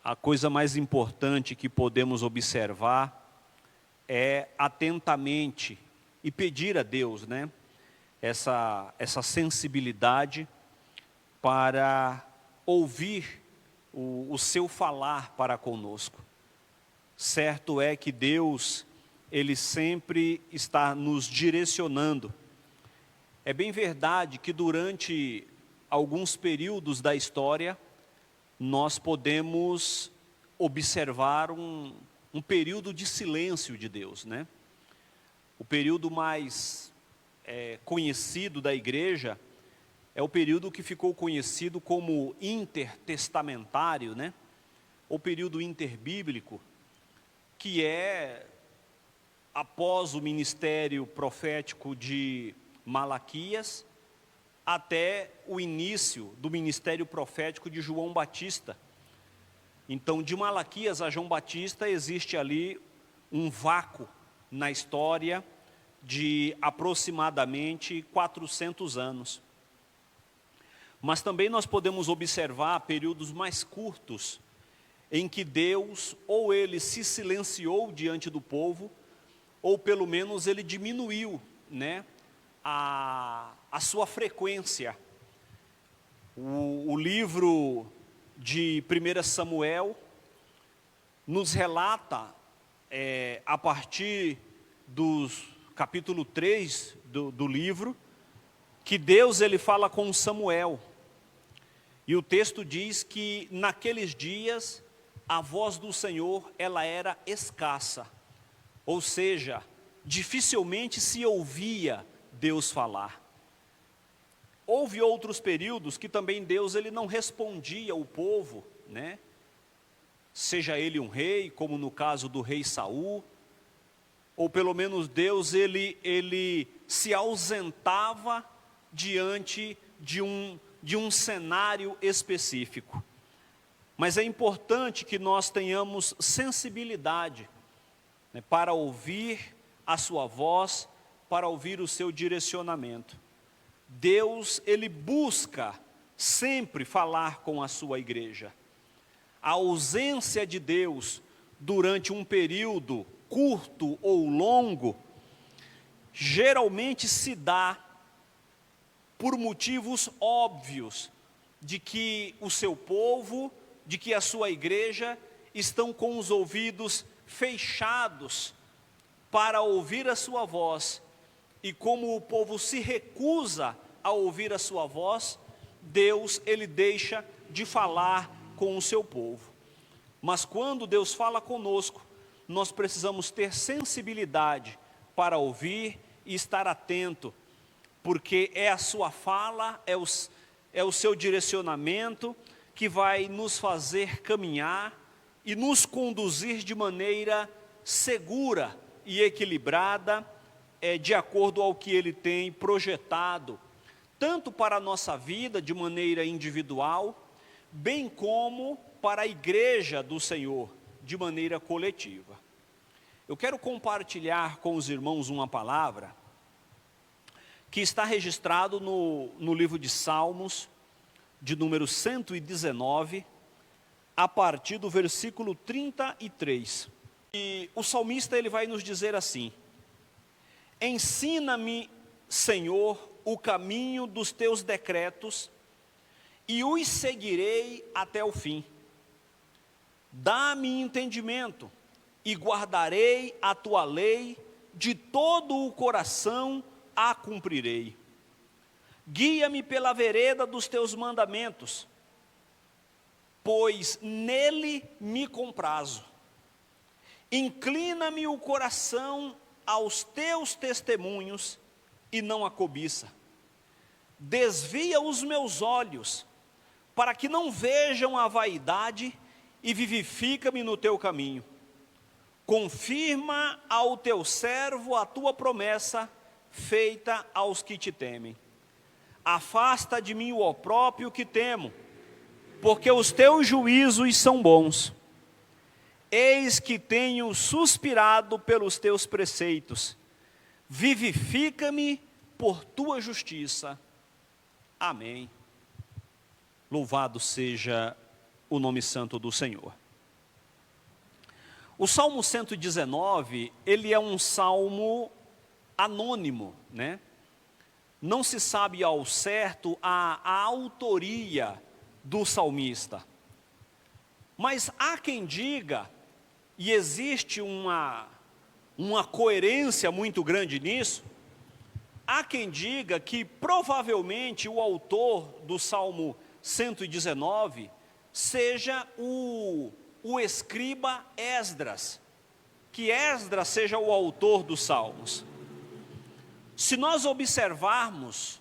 a coisa mais importante que podemos observar é atentamente e pedir a Deus, né, essa sensibilidade para ouvir o seu falar para conosco. Certo é que Deus, Ele sempre está nos direcionando. É bem verdade que durante alguns períodos da história, nós podemos observar um período de silêncio de Deus, né? O período mais conhecido da igreja é o período que ficou conhecido como intertestamentário, né? Ou período interbíblico, que é após o ministério profético de Malaquias, até o início do ministério profético de João Batista. Então, de Malaquias a João Batista, existe ali um vácuo na história de aproximadamente 400 anos. Mas também nós podemos observar períodos mais curtos, em que Deus, ou Ele se silenciou diante do povo, ou pelo menos Ele diminuiu, né, a sua frequência. O livro de 1 Samuel nos relata, a partir do capítulo 3 do livro, que Deus ele fala com Samuel. E o texto diz que naqueles dias a voz do Senhor ela era escassa, ou seja, dificilmente se ouvia Deus falar. Houve outros períodos que também Deus ele não respondia ao povo, né? Seja ele um rei, como no caso do rei Saul, ou pelo menos Deus ele se ausentava diante de um cenário específico. Mas é importante que nós tenhamos sensibilidade, né, para ouvir a sua voz, para ouvir o seu direcionamento. Deus, Ele busca sempre falar com a sua igreja. A ausência de Deus durante um período curto ou longo, geralmente se dá por motivos óbvios, de que o seu povo, de que a sua igreja estão com os ouvidos fechados para ouvir a sua voz. E como o povo se recusa a ouvir a sua voz, Deus ele deixa de falar com o seu povo. Mas quando Deus fala conosco, nós precisamos ter sensibilidade para ouvir e estar atento, porque é a sua fala, é o seu direcionamento que vai nos fazer caminhar e nos conduzir de maneira segura e equilibrada, de acordo ao que Ele tem projetado, tanto para a nossa vida de maneira individual, bem como para a igreja do Senhor, de maneira coletiva. Eu quero compartilhar com os irmãos uma palavra que está registrado no livro de Salmos, de número 119, a partir do versículo 33. E o salmista ele vai nos dizer assim: ensina-me, Senhor, o caminho dos teus decretos, e os seguirei até o fim. Dá-me entendimento, e guardarei a tua lei, de todo o coração a cumprirei. Guia-me pela vereda dos teus mandamentos, pois nele me comprazo. Inclina-me o coração aos teus testemunhos e não a cobiça. Desvia os meus olhos, para que não vejam a vaidade, e vivifica-me no teu caminho. Confirma ao teu servo a tua promessa, feita aos que te temem. Afasta de mim o opróprio que temo, porque os teus juízos são bons. Eis que tenho suspirado pelos teus preceitos. Vivifica-me por tua justiça. Amém. Louvado seja o nome santo do Senhor. O Salmo 119, ele é um salmo anônimo, né? Não se sabe ao certo a autoria do salmista. Mas há quem diga, e existe uma coerência muito grande nisso, há quem diga que provavelmente o autor do Salmo 119 seja o escriba Esdras, que Esdras seja o autor dos Salmos. Se nós observarmos,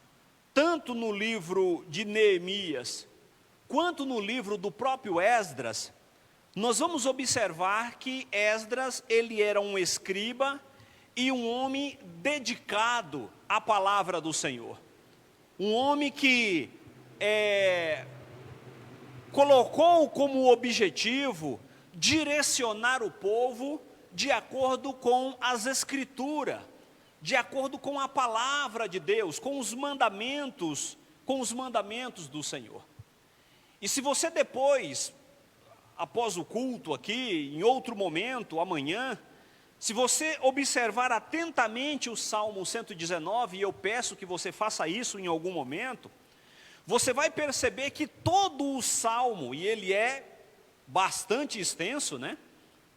tanto no livro de Neemias, quanto no livro do próprio Esdras, nós vamos observar que Esdras, ele era um escriba e um homem dedicado à palavra do Senhor. Um homem que colocou como objetivo direcionar o povo de acordo com as Escrituras, de acordo com a palavra de Deus, com os mandamentos do Senhor. E se você depois, após o culto aqui, em outro momento, amanhã, se você observar atentamente o Salmo 119, e eu peço que você faça isso em algum momento, você vai perceber que todo o Salmo, e ele é bastante extenso, né?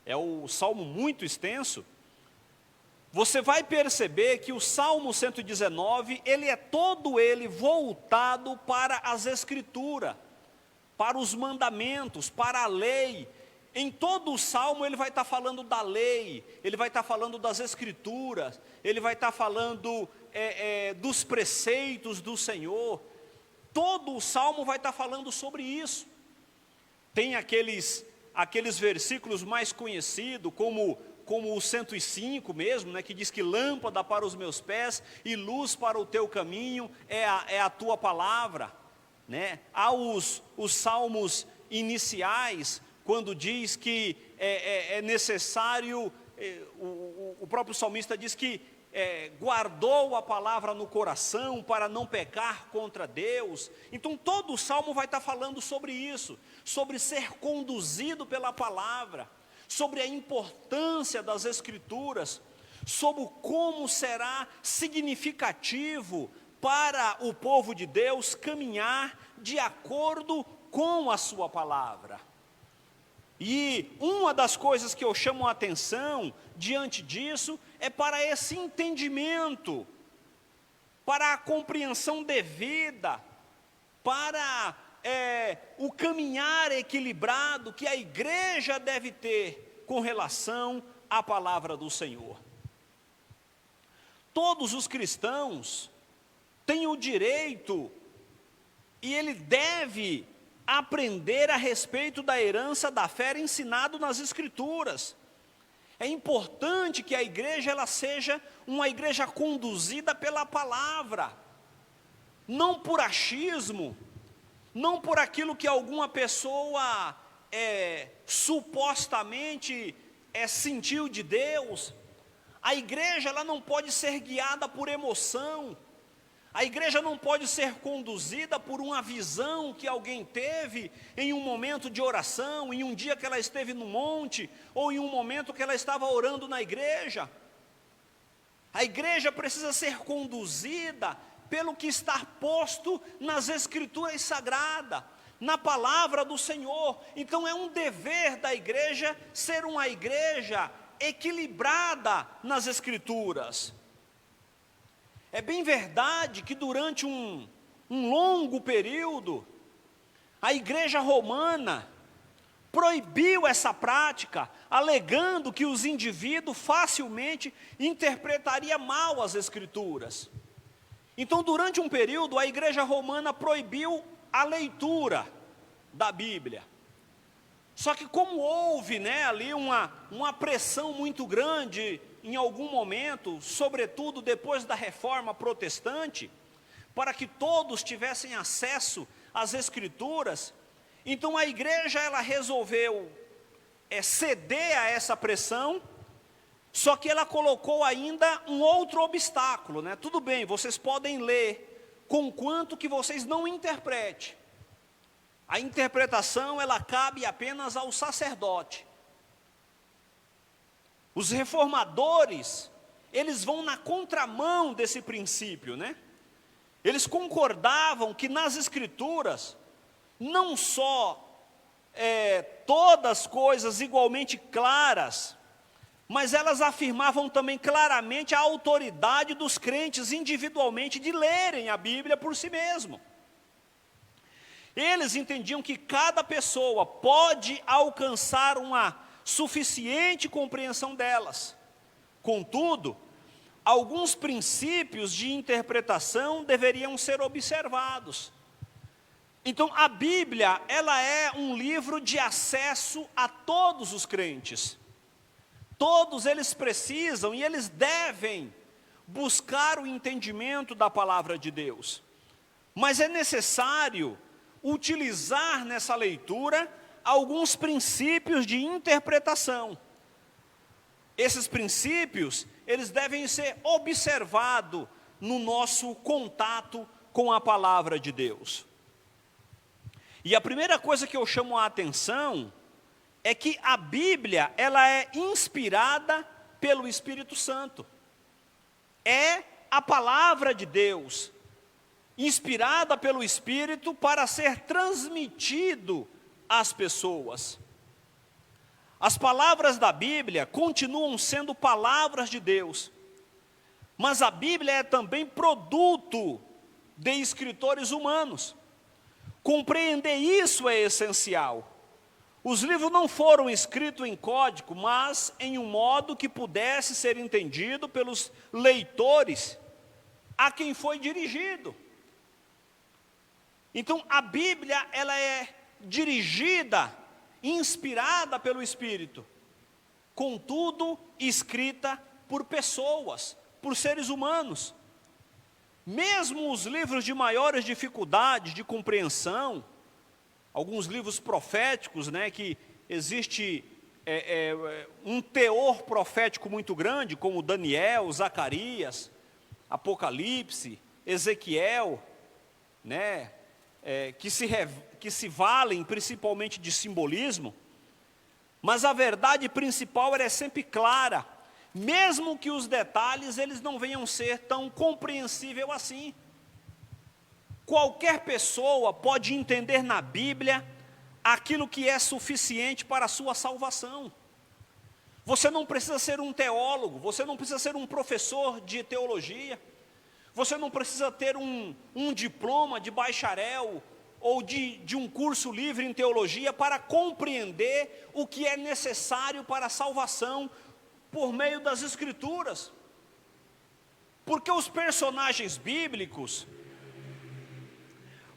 É o Salmo muito extenso. Você vai perceber que o Salmo 119, ele é todo ele voltado para as Escrituras, para os mandamentos, para a lei. Em todo o Salmo ele vai estar falando da lei, ele vai estar falando das Escrituras, ele vai estar falando dos preceitos do Senhor. Todo o Salmo vai estar falando sobre isso. Tem aqueles versículos mais conhecidos, como o 105 mesmo, né, que diz que lâmpada para os meus pés e luz para o teu caminho é a tua palavra, né? Há os salmos iniciais, quando diz que é necessário, o próprio salmista diz que guardou a palavra no coração para não pecar contra Deus. Então todo o salmo vai estar falando sobre isso, sobre ser conduzido pela palavra, sobre a importância das Escrituras, sobre como será significativo para o povo de Deus caminhar de acordo com a sua palavra. E uma das coisas que eu chamo a atenção diante disso é para esse entendimento, para a compreensão devida, para o caminhar equilibrado que a igreja deve ter com relação à palavra do Senhor. Todos os cristãos têm o direito e ele deve aprender a respeito da herança da fé ensinado nas Escrituras. É importante que a igreja ela seja uma igreja conduzida pela palavra, não por achismo, não por aquilo que alguma pessoa supostamente sentiu de Deus. A igreja ela não pode ser guiada por emoção. A igreja não pode ser conduzida por uma visão que alguém teve em um momento de oração, em um dia que ela esteve no monte, ou em um momento que ela estava orando na igreja. A igreja precisa ser conduzida pelo que está posto nas Escrituras Sagradas, na palavra do Senhor. Então é um dever da igreja ser uma igreja equilibrada nas Escrituras. É bem verdade que durante um longo período, a igreja romana proibiu essa prática, alegando que os indivíduos facilmente interpretariam mal as Escrituras. Então, durante um período, a igreja romana proibiu a leitura da Bíblia. Só que como houve ali uma pressão muito grande em algum momento, sobretudo depois da reforma protestante, para que todos tivessem acesso às Escrituras, então a igreja ela resolveu ceder a essa pressão, só que ela colocou ainda um outro obstáculo, né? Tudo bem, vocês podem ler, conquanto que vocês não interpretem. A interpretação ela cabe apenas ao sacerdote. Os reformadores, eles vão na contramão desse princípio, né? Eles concordavam que nas Escrituras, não só todas coisas igualmente claras, mas elas afirmavam também claramente a autoridade dos crentes individualmente de lerem a Bíblia por si mesmo. Eles entendiam que cada pessoa pode alcançar uma suficiente compreensão delas. Contudo, alguns princípios de interpretação deveriam ser observados. Então, a Bíblia, ela é um livro de acesso a todos os crentes. Todos eles precisam e eles devem buscar o entendimento da palavra de Deus. Mas é necessário utilizar nessa leitura alguns princípios de interpretação. Esses princípios, eles devem ser observados no nosso contato com a palavra de Deus. E a primeira coisa que eu chamo a atenção é que a Bíblia, ela é inspirada pelo Espírito Santo. É a palavra de Deus, inspirada pelo Espírito para ser transmitido às pessoas. As palavras da Bíblia continuam sendo palavras de Deus, mas a Bíblia é também produto de escritores humanos. Compreender isso é essencial. Os livros não foram escritos em código, mas em um modo que pudesse ser entendido pelos leitores a quem foi dirigido. Então, a Bíblia, ela é dirigida, inspirada pelo Espírito, contudo, escrita por pessoas, por seres humanos. Mesmo os livros de maiores dificuldades de compreensão, alguns livros proféticos, né, que existe um teor profético muito grande, como Daniel, Zacarias, Apocalipse, Ezequiel, né, que se valem principalmente de simbolismo, mas a verdade principal é sempre clara, mesmo que os detalhes eles não venham ser tão compreensíveis assim. Qualquer pessoa pode entender na Bíblia aquilo que é suficiente para a sua salvação. Você não precisa ser um teólogo, você não precisa ser um professor de teologia, você não precisa ter um diploma de bacharel ou de um curso livre em teologia para compreender o que é necessário para a salvação por meio das Escrituras. Porque os personagens bíblicos,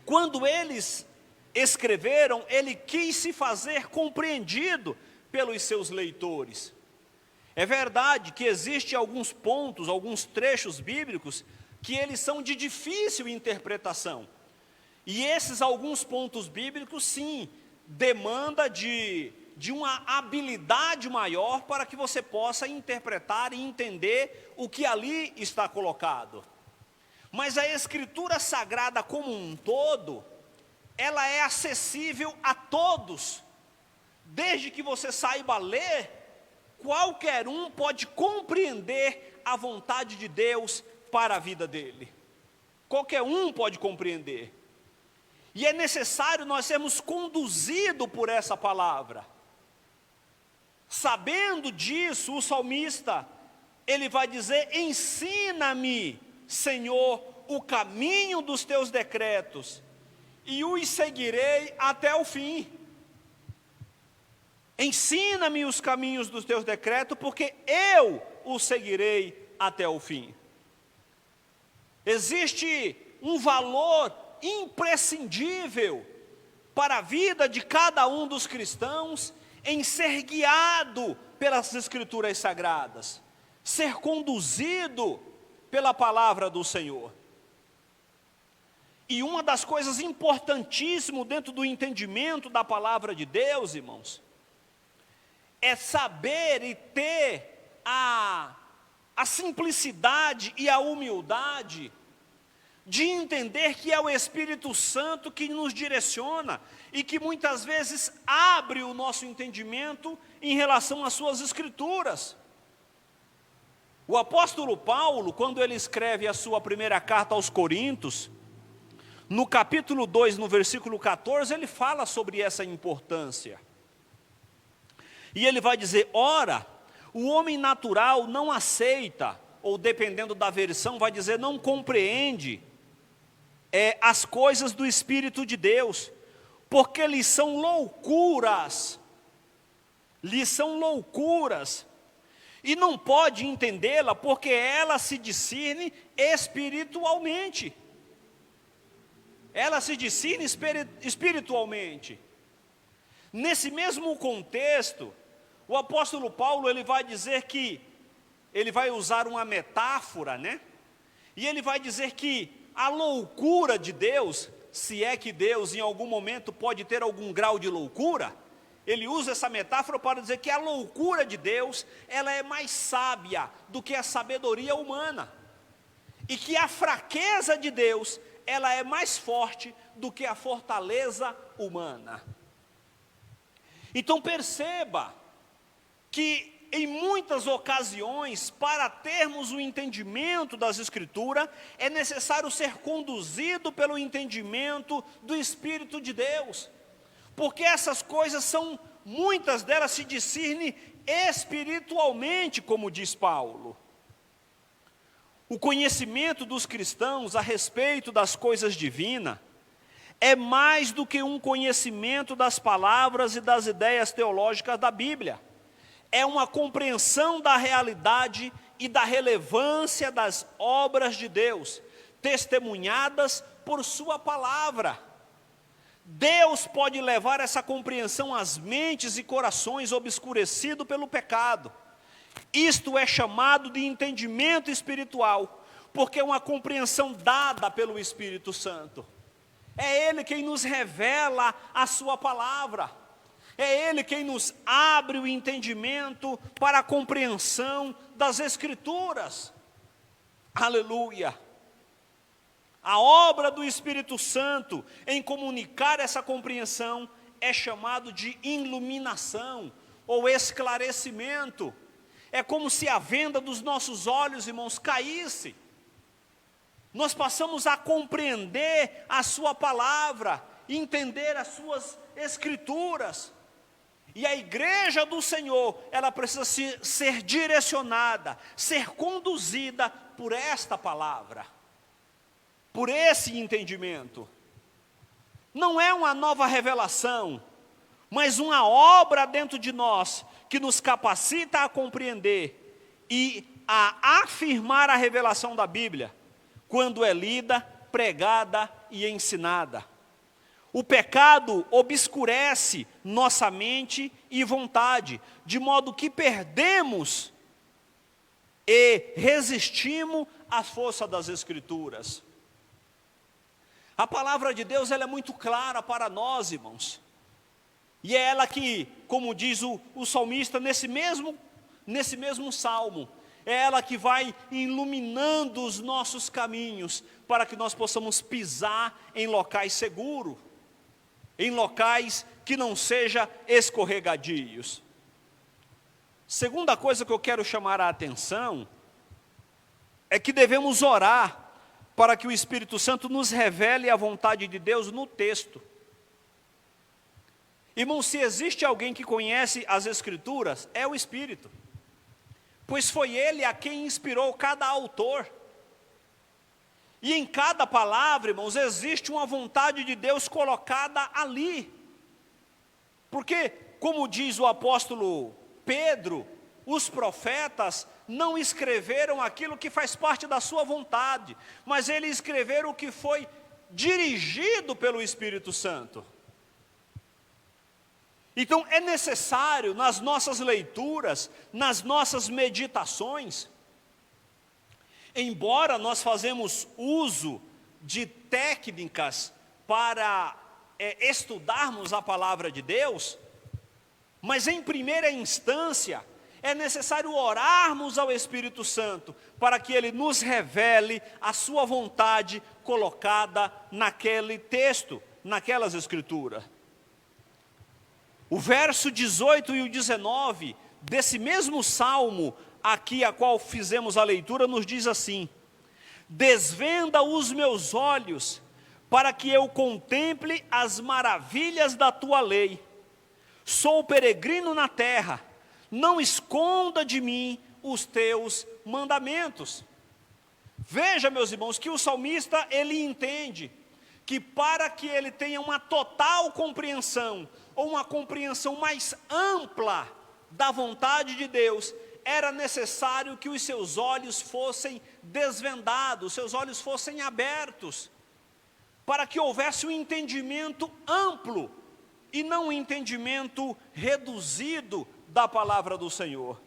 quando eles escreveram, ele quis se fazer compreendido pelos seus leitores. É verdade que existem alguns pontos, alguns trechos bíblicos, que eles são de difícil interpretação. E esses alguns pontos bíblicos, sim, demanda de uma habilidade maior para que você possa interpretar e entender o que ali está colocado. Mas a Escritura Sagrada como um todo, ela é acessível a todos. Desde que você saiba ler, qualquer um pode compreender a vontade de Deus para a vida dele. Qualquer um pode compreender. E é necessário nós sermos conduzidos por essa palavra. Sabendo disso, o salmista, ele vai dizer: ensina-me, Senhor, o caminho dos teus decretos, e os seguirei até o fim. Ensina-me os caminhos dos teus decretos, porque eu os seguirei até o fim. Existe um valor imprescindível para a vida de cada um dos cristãos em ser guiado pelas Escrituras Sagradas, ser conduzido pela palavra do Senhor. E uma das coisas importantíssimas dentro do entendimento da palavra de Deus, irmãos, é saber e ter a simplicidade e a humildade de entender que é o Espírito Santo que nos direciona e que muitas vezes abre o nosso entendimento em relação às suas Escrituras. O apóstolo Paulo, quando ele escreve a sua primeira carta aos Coríntios, no capítulo 2, no versículo 14, ele fala sobre essa importância. E ele vai dizer: ora, o homem natural não aceita, ou dependendo da versão, vai dizer não compreende as coisas do Espírito de Deus, porque lhes são loucuras, e não pode entendê-la, porque ela se discerne espiritualmente. Ela se discerne espiritualmente. Nesse mesmo contexto, o apóstolo Paulo, ele vai dizer que, ele vai usar uma metáfora, né? E ele vai dizer que a loucura de Deus, se é que Deus em algum momento pode ter algum grau de loucura, ele usa essa metáfora para dizer que a loucura de Deus, ela é mais sábia do que a sabedoria humana. E que a fraqueza de Deus, ela é mais forte do que a fortaleza humana. Então perceba que em muitas ocasiões, para termos o entendimento das Escrituras, é necessário ser conduzido pelo entendimento do Espírito de Deus. Porque essas coisas são, muitas delas se discernem espiritualmente, como diz Paulo. O conhecimento dos cristãos a respeito das coisas divinas é mais do que um conhecimento das palavras e das ideias teológicas da Bíblia. É uma compreensão da realidade e da relevância das obras de Deus, testemunhadas por sua palavra. Deus pode levar essa compreensão às mentes e corações obscurecidos pelo pecado. Isto é chamado de entendimento espiritual, porque é uma compreensão dada pelo Espírito Santo. É Ele quem nos revela a sua palavra. É Ele quem nos abre o entendimento para a compreensão das Escrituras. Aleluia! A obra do Espírito Santo em comunicar essa compreensão é chamado de iluminação ou esclarecimento. É como se a venda dos nossos olhos, irmãos, caísse. Nós passamos a compreender a sua palavra, entender as suas Escrituras. E a igreja do Senhor, ela precisa ser direcionada, ser conduzida por esta palavra, por esse entendimento. Não é uma nova revelação, mas uma obra dentro de nós, que nos capacita a compreender e a afirmar a revelação da Bíblia, quando é lida, pregada e ensinada. O pecado obscurece nossa mente e vontade, de modo que perdemos e resistimos à força das Escrituras. A palavra de Deus, ela é muito clara para nós, irmãos. E é ela que, como diz o salmista nesse mesmo salmo, é ela que vai iluminando os nossos caminhos, para que nós possamos pisar em locais seguros, em locais que não sejam escorregadios. Segunda coisa que eu quero chamar a atenção, é que devemos orar para que o Espírito Santo nos revele a vontade de Deus no texto. Irmão, se existe alguém que conhece as Escrituras, é o Espírito, pois foi Ele a quem inspirou cada autor. E em cada palavra, irmãos, existe uma vontade de Deus colocada ali. Porque, como diz o apóstolo Pedro, os profetas não escreveram aquilo que faz parte da sua vontade, mas eles escreveram o que foi dirigido pelo Espírito Santo. Então é necessário nas nossas leituras, nas nossas meditações, embora nós fazemos uso de técnicas para estudarmos a palavra de Deus, mas em primeira instância é necessário orarmos ao Espírito Santo para que Ele nos revele a sua vontade colocada naquele texto, naquelas Escrituras. O verso 18 e o 19 desse mesmo salmo aqui a qual fizemos a leitura, nos diz assim: desvenda os meus olhos, para que eu contemple as maravilhas da tua lei. Sou peregrino na terra, não esconda de mim os teus mandamentos. Veja, meus irmãos, que o salmista, ele entende que para que ele tenha uma total compreensão, ou uma compreensão mais ampla da vontade de Deus, era necessário que os seus olhos fossem desvendados, seus olhos fossem abertos, para que houvesse um entendimento amplo, e não um entendimento reduzido da palavra do Senhor.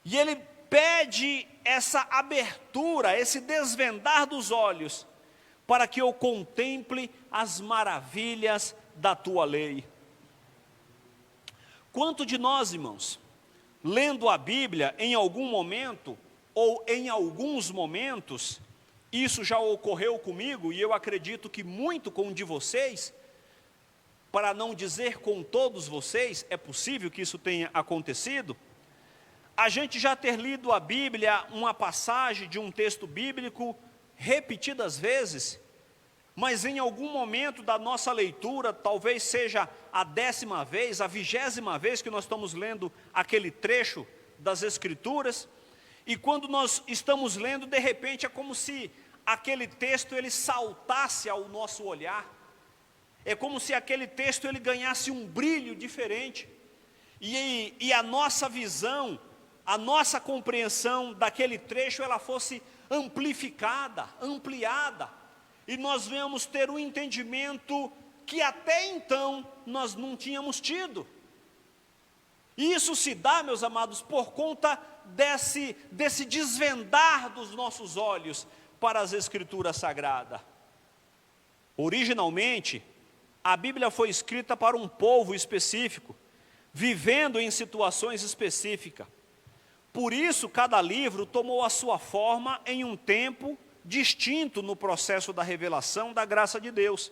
E ele pede essa abertura, esse desvendar dos olhos, para que eu contemple as maravilhas da tua lei. Quanto de nós, irmãos, lendo a Bíblia em algum momento, ou em alguns momentos, isso já ocorreu comigo, e eu acredito que muito com um de vocês, para não dizer com todos vocês, é possível que isso tenha acontecido, a gente já ter lido a Bíblia, uma passagem de um texto bíblico, repetidas vezes, mas em algum momento da nossa leitura, talvez seja a 10ª vez, a 20ª vez que nós estamos lendo aquele trecho das Escrituras, e quando nós estamos lendo, de repente é como se aquele texto ele saltasse ao nosso olhar, é como se aquele texto ele ganhasse um brilho diferente, e a nossa visão, a nossa compreensão daquele trecho, ela fosse amplificada, ampliada, e nós venhamos ter um entendimento que até então nós não tínhamos tido. E isso se dá, meus amados, por conta desse desvendar dos nossos olhos para as Escrituras Sagradas. Originalmente, a Bíblia foi escrita para um povo específico, vivendo em situações específicas. Por isso, cada livro tomou a sua forma em um tempo distinto no processo da revelação da graça de Deus.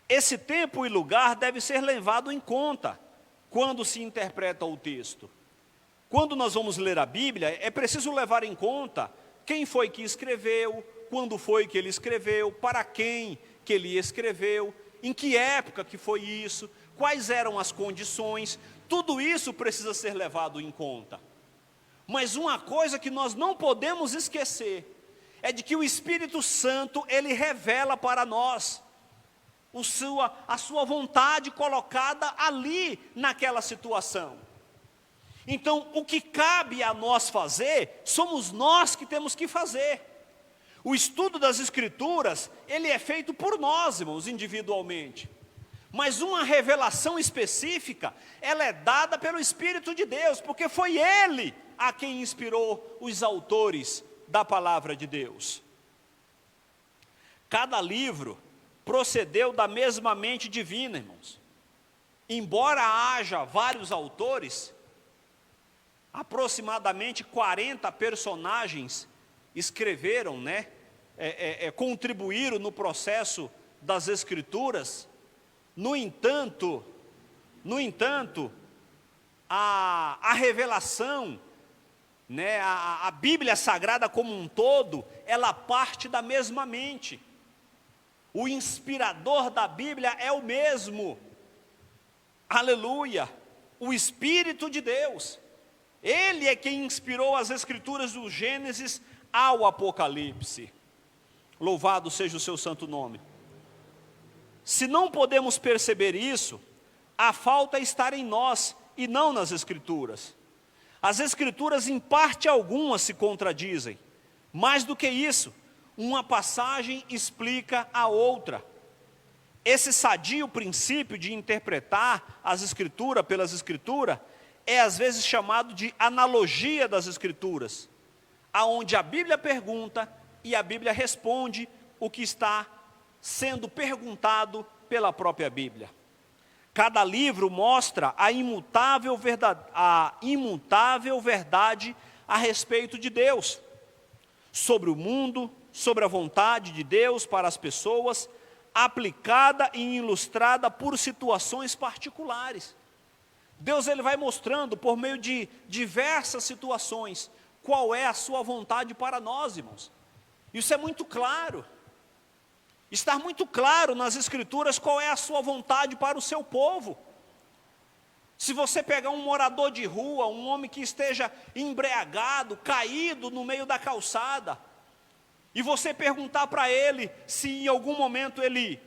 Esse tempo e lugar deve ser levado em conta quando se interpreta o texto. Quando nós vamos ler a Bíblia, é preciso levar em conta quem foi que escreveu, quando foi que ele escreveu, para quem que ele escreveu, em que época que foi isso, quais eram as condições, tudo isso precisa ser levado em conta. Mas uma coisa que nós não podemos esquecer, é de que o Espírito Santo, ele revela para nós a sua vontade colocada ali naquela situação. Então, o que cabe a nós fazer, somos nós que temos que fazer. O estudo das Escrituras, ele é feito por nós, irmãos, individualmente. Mas uma revelação específica, ela é dada pelo Espírito de Deus, porque foi Ele a quem inspirou os autores da palavra de Deus. Cada livro procedeu da mesma mente divina, irmãos. Embora haja vários autores, aproximadamente 40 personagens escreveram, contribuíram no processo das Escrituras. No entanto, a revelação, a Bíblia Sagrada como um todo, ela parte da mesma mente. O inspirador da Bíblia é o mesmo, aleluia, o Espírito de Deus. Ele é quem inspirou as Escrituras do Gênesis ao Apocalipse. Louvado seja o seu santo nome. Se não podemos perceber isso, a falta está em nós e não nas Escrituras. As Escrituras, em parte alguma, se contradizem. Mais do que isso, uma passagem explica a outra. Esse sadio princípio de interpretar as Escrituras pelas Escrituras é às vezes chamado de analogia das Escrituras, aonde a Bíblia pergunta e a Bíblia responde o que está sendo perguntado pela própria Bíblia. Cada livro mostra a imutável verdade a respeito de Deus, sobre o mundo, sobre a vontade de Deus para as pessoas, aplicada e ilustrada por situações particulares. Deus ele vai mostrando por meio de diversas situações qual é a sua vontade para nós, irmãos. Isso é muito claro. Está muito claro nas Escrituras qual é a sua vontade para o seu povo. Se você pegar um morador de rua, um homem que esteja embriagado, caído no meio da calçada, e você perguntar para ele se em algum momento ele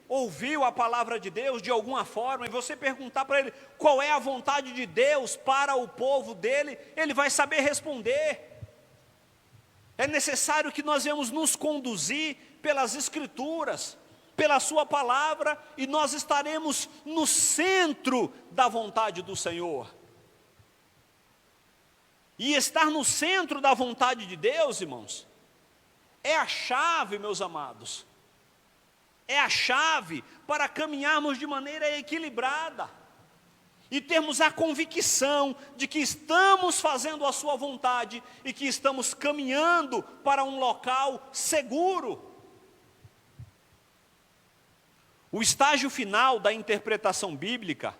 ouviu a palavra de Deus de alguma forma, e você perguntar para ele qual é a vontade de Deus para o povo dele, ele vai saber responder. É necessário que nós venhamos nos conduzir pelas Escrituras, pela sua palavra, e nós estaremos no centro da vontade do Senhor. E estar no centro da vontade de Deus, irmãos, é a chave, meus amados. É a chave para caminharmos de maneira equilibrada e termos a convicção de que estamos fazendo a sua vontade e que estamos caminhando para um local seguro. O estágio final da interpretação bíblica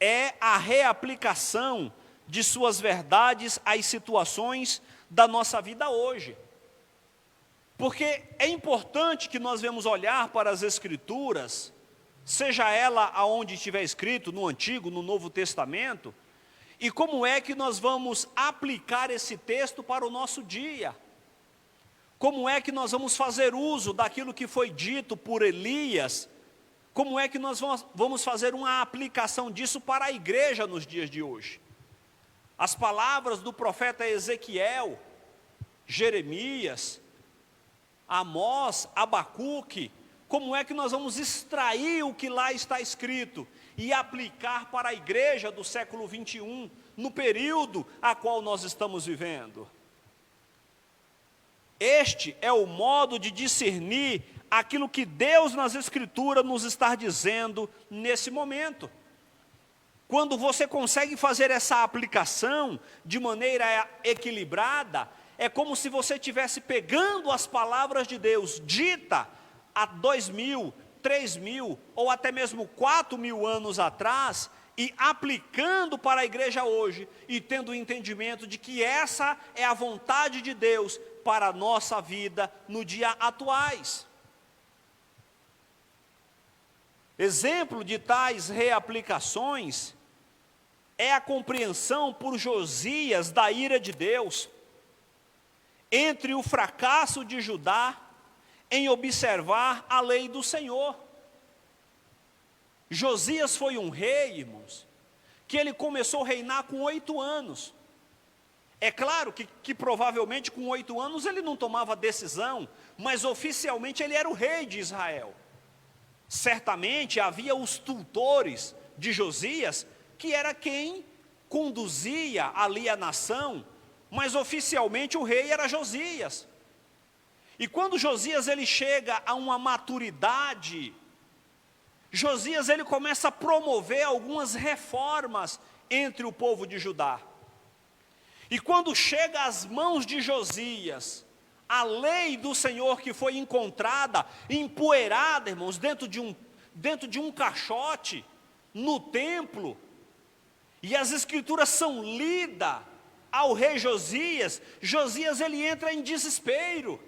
é a reaplicação de suas verdades às situações da nossa vida hoje. Porque é importante que nós venhamos olhar para as Escrituras, seja ela aonde estiver escrito, no Antigo, no Novo Testamento, e como é que nós vamos aplicar esse texto para o nosso dia. Como é que nós vamos fazer uso daquilo que foi dito por Elias. Como é que nós vamos fazer uma aplicação disso para a igreja nos dias de hoje? As palavras do profeta Ezequiel, Jeremias, Amós, Abacuque, como é que nós vamos extrair o que lá está escrito e aplicar para a igreja do século 21, no período a qual nós estamos vivendo? Este é o modo de discernir aquilo que Deus nas Escrituras nos está dizendo nesse momento. Quando você consegue fazer essa aplicação de maneira equilibrada, é como se você estivesse pegando as palavras de Deus dita há 2.000, 3.000 ou até mesmo 4.000 anos atrás e aplicando para a igreja hoje e tendo o entendimento de que essa é a vontade de Deus para a nossa vida no dia atuais. Exemplo de tais reaplicações é a compreensão por Josias da ira de Deus, entre o fracasso de Judá em observar a lei do Senhor. Josias foi um rei, irmãos, que ele começou a reinar com 8 anos. É claro que provavelmente com 8 anos ele não tomava decisão, mas oficialmente ele era o rei de Israel. Certamente havia os tutores de Josias, que era quem conduzia ali a nação, mas oficialmente o rei era Josias. E quando Josias ele chega a uma maturidade, Josias ele começa a promover algumas reformas entre o povo de Judá. E quando chega às mãos de Josias, a lei do Senhor que foi encontrada, empoeirada, irmãos, dentro de um caixote, no templo, e as Escrituras são lidas ao rei Josias, Josias ele entra em desespero.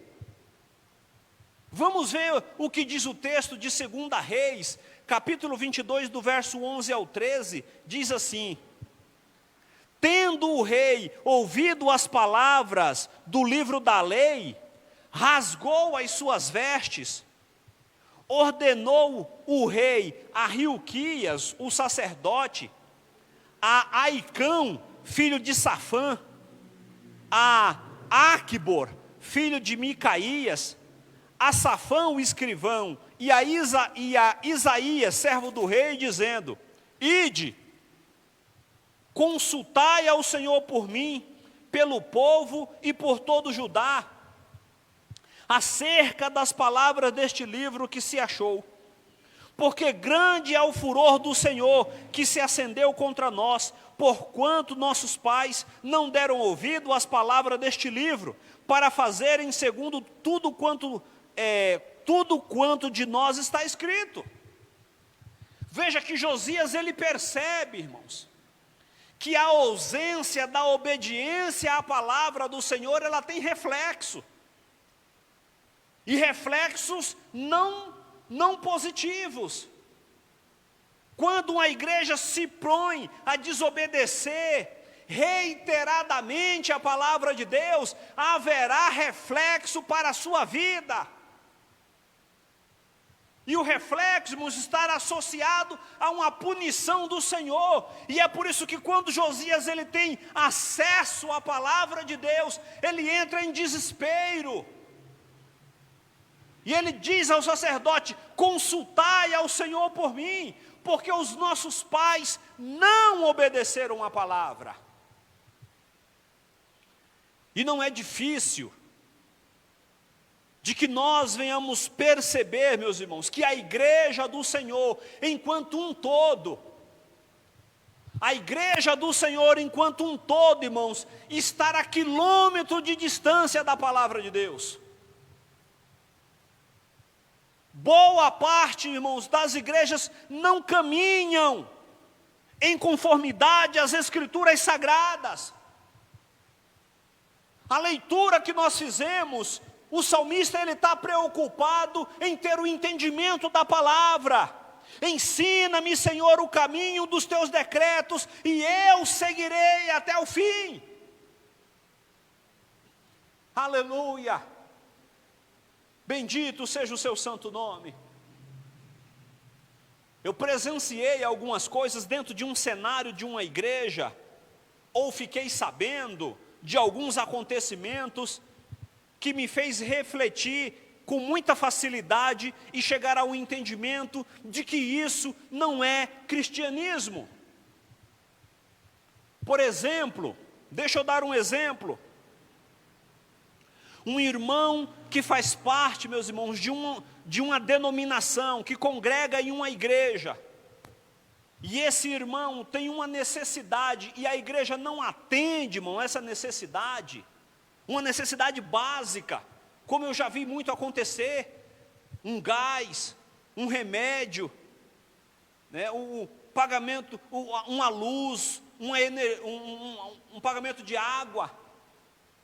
Vamos ver o que diz o texto de 2 Reis, capítulo 22, do verso 11 ao 13, diz assim: tendo o rei ouvido as palavras do livro da lei, rasgou as suas vestes, ordenou o rei a Hilquias, o sacerdote, a Aicão, filho de Safã, a Aquibor, filho de Micaías, a Safã, o escrivão, e a Isaías, servo do rei, dizendo: ide, consultai ao Senhor por mim, pelo povo e por todo Judá, acerca das palavras deste livro que se achou. Porque grande é o furor do Senhor que se acendeu contra nós, porquanto nossos pais não deram ouvido às palavras deste livro, para fazerem segundo tudo quanto de nós está escrito. Veja que Josias, ele percebe, irmãos, que a ausência da obediência à palavra do Senhor, ela tem reflexo. E reflexos não positivos. Quando uma igreja se põe a desobedecer reiteradamente a palavra de Deus, haverá reflexo para a sua vida. E o reflexo, irmãos, estar associado a uma punição do Senhor. E é por isso que quando Josias ele tem acesso à palavra de Deus, ele entra em desespero. E ele diz ao sacerdote: consultai ao Senhor por mim, porque os nossos pais não obedeceram a palavra. E não é difícil de que nós venhamos perceber, meus irmãos, que a igreja do Senhor, enquanto um todo, a igreja do Senhor, enquanto um todo, irmãos, está a quilômetro de distância da palavra de Deus. Boa parte, irmãos, das igrejas não caminham em conformidade às Escrituras Sagradas. A leitura que nós fizemos, o salmista ele está preocupado em ter o entendimento da palavra. Ensina-me, Senhor, o caminho dos teus decretos, e eu seguirei até o fim. Aleluia! Bendito seja o seu santo nome. Eu presenciei algumas coisas dentro de um cenário de uma igreja, ou fiquei sabendo de alguns acontecimentos que me fez refletir com muita facilidade e chegar ao entendimento de que isso não é cristianismo. Por exemplo, deixa eu dar um exemplo. Um irmão que faz parte, meus irmãos, de uma denominação, que congrega em uma igreja, e esse irmão tem uma necessidade, e a igreja não atende, irmão, essa necessidade, uma necessidade básica, como eu já vi muito acontecer, um gás, um remédio, né, o pagamento, uma luz, um pagamento de água.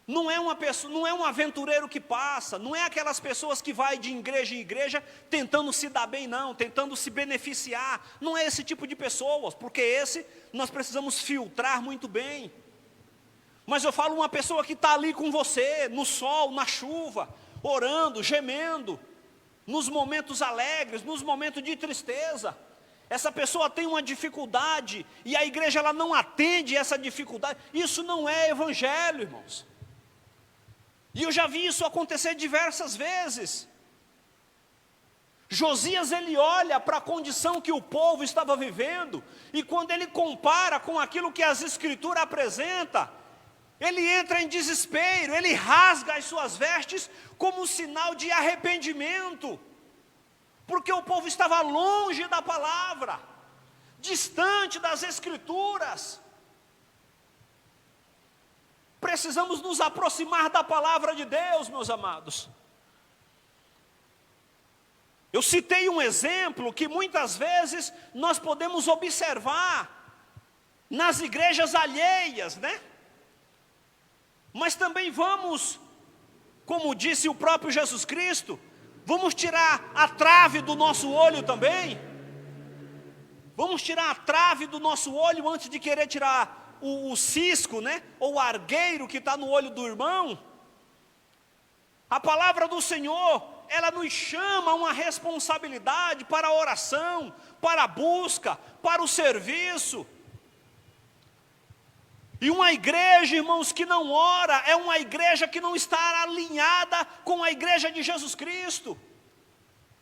Não é uma pessoa, não é um aventureiro que passa, não é aquelas pessoas que vai de igreja em igreja tentando se dar bem, não, tentando se beneficiar. Não é esse tipo de pessoas, porque esse nós precisamos filtrar muito bem. Mas eu falo uma pessoa que está ali com você, no sol, na chuva, orando, gemendo, nos momentos alegres, nos momentos de tristeza. Essa pessoa tem uma dificuldade e a igreja ela não atende essa dificuldade. Isso não é evangelho, irmãos. E eu já vi isso acontecer diversas vezes. Josias ele olha para a condição que o povo estava vivendo, e quando ele compara com aquilo que as Escrituras apresentam, ele entra em desespero, ele rasga as suas vestes como um sinal de arrependimento, porque o povo estava longe da palavra, distante das Escrituras. Precisamos nos aproximar da palavra de Deus, meus amados. Eu citei um exemplo que muitas vezes nós podemos observar nas igrejas alheias, né? Mas também vamos, como disse o próprio Jesus Cristo, vamos tirar a trave do nosso olho também. Vamos tirar a trave do nosso olho antes de querer tirar o cisco, né? Ou o argueiro que está no olho do irmão. A palavra do Senhor, ela nos chama a uma responsabilidade para a oração, para a busca, para o serviço. E uma igreja, irmãos, que não ora, é uma igreja que não está alinhada com a igreja de Jesus Cristo.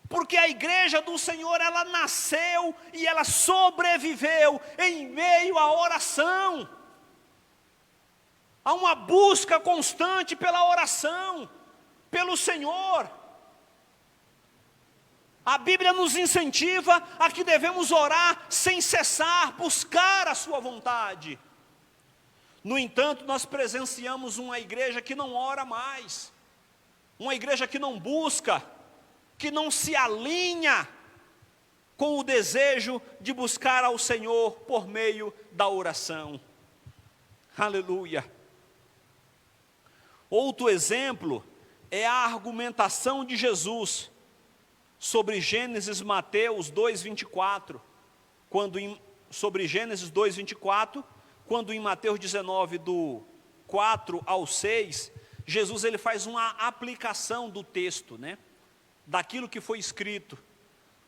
Porque a igreja do Senhor, ela nasceu e ela sobreviveu em meio à oração. Há uma busca constante pela oração, pelo Senhor. A Bíblia nos incentiva a que devemos orar sem cessar, buscar a sua vontade. No entanto, nós presenciamos uma igreja que não ora mais, uma igreja que não busca, que não se alinha com o desejo de buscar ao Senhor por meio da oração. Aleluia. Outro exemplo é a argumentação de Jesus sobre Gênesis Mateus 2:24, sobre Gênesis 2:24, quando em Mateus 19, do 4 ao 6, Jesus ele faz uma aplicação do texto, né? Daquilo que foi escrito,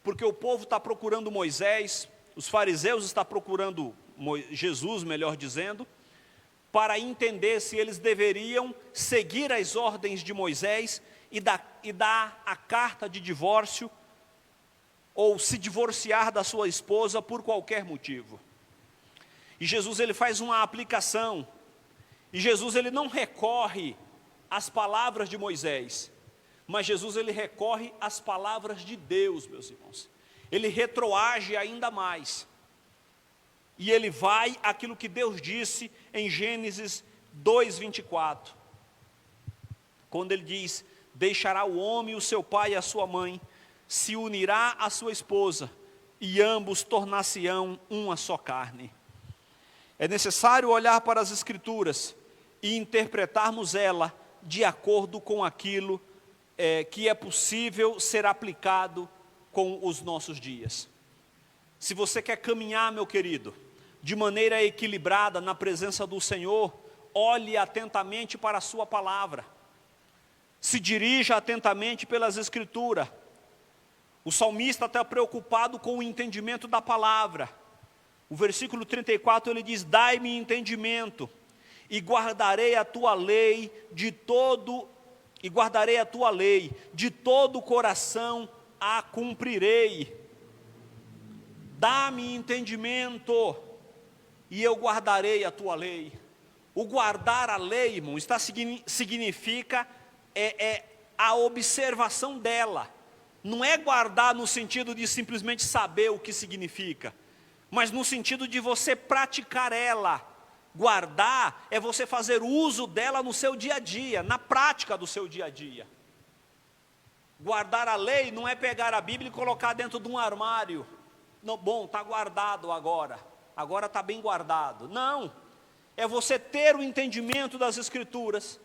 porque o povo está procurando Moisés, os fariseus estão procurando Jesus, melhor dizendo, para entender se eles deveriam seguir as ordens de Moisés e dar a carta de divórcio, ou se divorciar da sua esposa por qualquer motivo. E Jesus ele faz uma aplicação, e Jesus ele não recorre às palavras de Moisés, mas Jesus ele recorre às palavras de Deus, meus irmãos. Ele retroage ainda mais. E ele vai àquilo que Deus disse em Gênesis 2:24. Quando ele diz: deixará o homem o seu pai e a sua mãe, se unirá à sua esposa, e ambos tornar-se-ão uma só carne. É necessário olhar para as Escrituras e interpretarmos ela de acordo com aquilo que é possível ser aplicado com os nossos dias. Se você quer caminhar, meu querido, de maneira equilibrada na presença do Senhor, olhe atentamente para a sua palavra. Se dirija atentamente pelas Escrituras. O salmista está preocupado com o entendimento da palavra. O versículo 34 ele diz: dai-me entendimento, e guardarei a tua lei de todo o coração a cumprirei. Dá-me entendimento, e eu guardarei a tua lei. O guardar a lei, irmão, significa a observação dela. Não é guardar no sentido de simplesmente saber o que significa, mas no sentido de você praticar ela. Guardar é você fazer uso dela no seu dia a dia, na prática do seu dia a dia. Guardar a lei não é pegar a Bíblia e colocar dentro de um armário. Não, bom, está guardado agora está bem guardado. Não, é você ter o entendimento das Escrituras,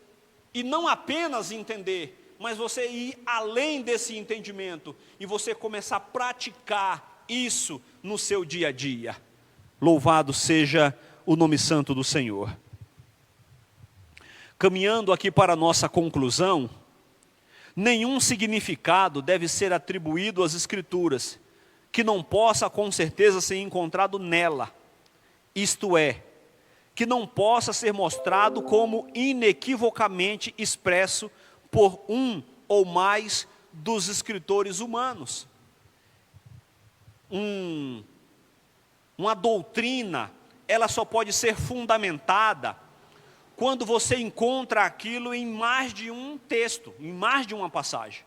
e não apenas entender, mas você ir além desse entendimento, e você começar a praticar isso no seu dia a dia. Louvado seja o nome santo do Senhor. Caminhando aqui para a nossa conclusão, nenhum significado deve ser atribuído às Escrituras que não possa com certeza ser encontrado nela, isto é, que não possa ser mostrado como inequivocamente expresso por um ou mais dos escritores humanos. Uma doutrina, ela só pode ser fundamentada quando você encontra aquilo em mais de um texto, em mais de uma passagem.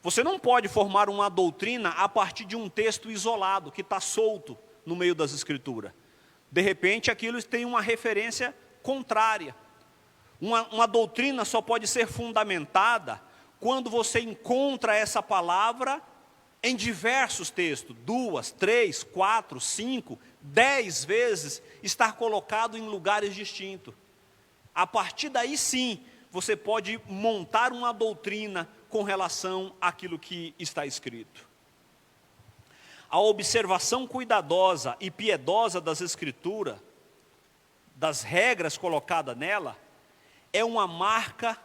Você não pode formar uma doutrina a partir de um texto isolado, que está solto no meio das Escrituras. De repente, aquilo tem uma referência contrária. Uma doutrina só pode ser fundamentada quando você encontra essa palavra em diversos textos, 2, 3, 4, 5, 10 vezes, estar colocado em lugares distintos. A partir daí sim, você pode montar uma doutrina com relação àquilo que está escrito. A observação cuidadosa e piedosa das Escrituras, das regras colocadas nela, é uma marca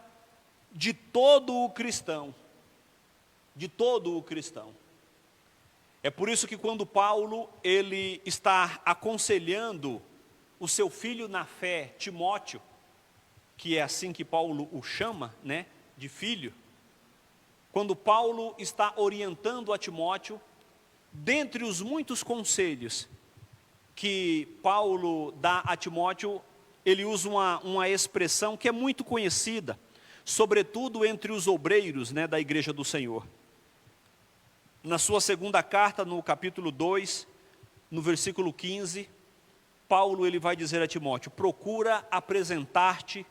de todo o cristão. De todo o cristão. É por isso que quando Paulo ele está aconselhando o seu filho na fé, Timóteo, que é assim que Paulo o chama, né, de filho, quando Paulo está orientando a Timóteo, dentre os muitos conselhos que Paulo dá a Timóteo, ele usa uma expressão que é muito conhecida, sobretudo entre os obreiros, né, da igreja do Senhor. Na sua segunda carta, no capítulo 2, no versículo 15, Paulo ele vai dizer a Timóteo: procura apresentar-te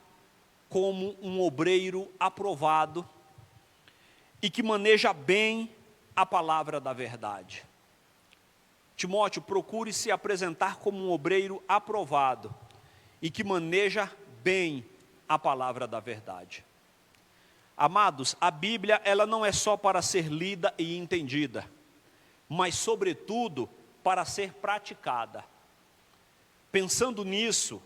como um obreiro aprovado e que maneja bem a palavra da verdade. Timóteo, procure se apresentar como um obreiro aprovado e que maneja bem a palavra da verdade. Amados, a Bíblia, ela não é só para ser lida e entendida, mas sobretudo para ser praticada. Pensando nisso,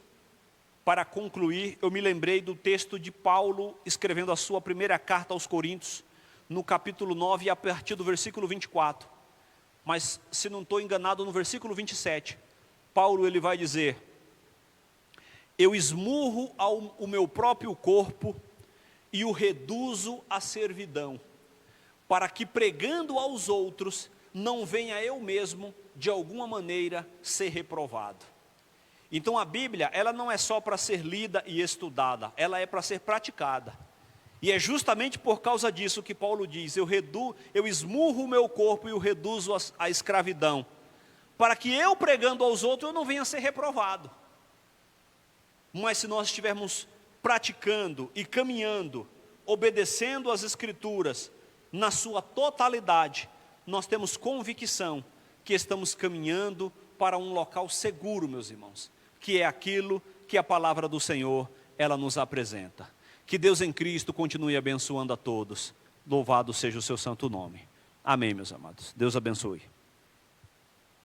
para concluir, eu me lembrei do texto de Paulo escrevendo a sua primeira carta aos Coríntios, no capítulo 9, a partir do versículo 24. Mas, se não estou enganado, no versículo 27, Paulo ele vai dizer: eu esmurro o meu próprio corpo e o reduzo à servidão, para que pregando aos outros, não venha eu mesmo, de alguma maneira, ser reprovado. Então a Bíblia, ela não é só para ser lida e estudada, ela é para ser praticada. E é justamente por causa disso que Paulo diz: eu esmurro o meu corpo e o reduzo à escravidão, para que eu pregando aos outros, eu não venha ser reprovado. Mas se nós estivermos praticando e caminhando, obedecendo às Escrituras, na sua totalidade, nós temos convicção que estamos caminhando para um local seguro, meus irmãos, que é aquilo que a palavra do Senhor, ela nos apresenta. Que Deus em Cristo continue abençoando a todos. Louvado seja o seu santo nome. Amém, meus amados. Deus abençoe.